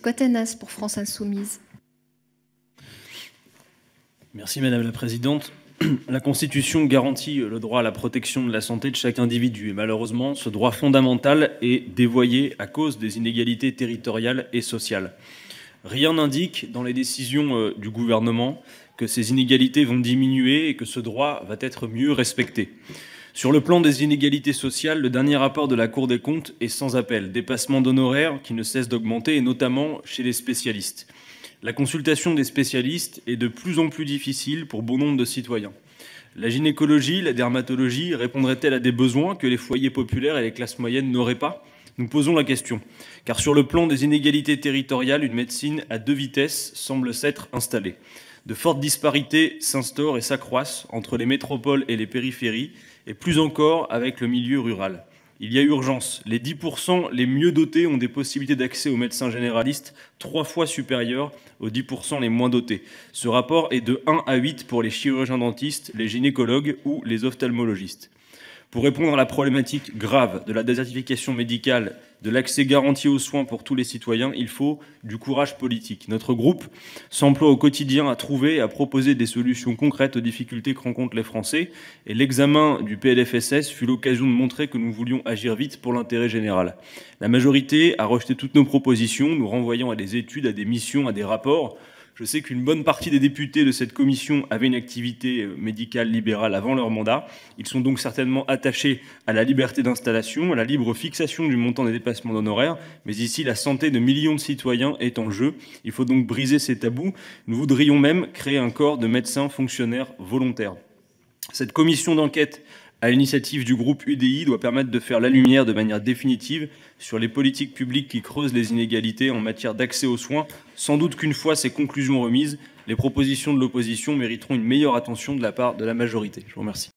Cotenas pour France Insoumise. Merci Madame la Présidente. La Constitution garantit le droit à la protection de la santé de chaque individu. Et malheureusement, ce droit fondamental est dévoyé à cause des inégalités territoriales et sociales. Rien n'indique dans les décisions du gouvernement que ces inégalités vont diminuer et que ce droit va être mieux respecté. Sur le plan des inégalités sociales, le dernier rapport de la Cour des comptes est sans appel. Dépassement d'honoraires qui ne cesse d'augmenter, et notamment chez les spécialistes. La consultation des spécialistes est de plus en plus difficile pour bon nombre de citoyens. La gynécologie, la dermatologie répondraient-elles à des besoins que les foyers populaires et les classes moyennes n'auraient pas ? Nous posons la question, car sur le plan des inégalités territoriales, une médecine à deux vitesses semble s'être installée. De fortes disparités s'instaurent et s'accroissent entre les métropoles et les périphéries, et plus encore avec le milieu rural. Il y a urgence. Les 10% les mieux dotés ont des possibilités d'accès aux médecins généralistes 3 fois supérieures aux 10% les moins dotés. Ce rapport est de 1 à 8 pour les chirurgiens dentistes, les gynécologues ou les ophtalmologistes. Pour répondre à la problématique grave de la désertification médicale, de l'accès garanti aux soins pour tous les citoyens, il faut du courage politique. Notre groupe s'emploie au quotidien à trouver et à proposer des solutions concrètes aux difficultés que rencontrent les Français. Et l'examen du PLFSS fut l'occasion de montrer que nous voulions agir vite pour l'intérêt général. La majorité a rejeté toutes nos propositions, nous renvoyant à des études, à des missions, à des rapports. Je sais qu'une bonne partie des députés de cette commission avaient une activité médicale libérale avant leur mandat. Ils sont donc certainement attachés à la liberté d'installation, à la libre fixation du montant des dépassements d'honoraires. Mais ici, la santé de millions de citoyens est en jeu. Il faut donc briser ces tabous. Nous voudrions même créer un corps de médecins fonctionnaires volontaires. Cette commission d'enquête à l'initiative du groupe UDI doit permettre de faire la lumière de manière définitive sur les politiques publiques qui creusent les inégalités en matière d'accès aux soins. Sans doute qu'une fois ces conclusions remises, les propositions de l'opposition mériteront une meilleure attention de la part de la majorité. Je vous remercie.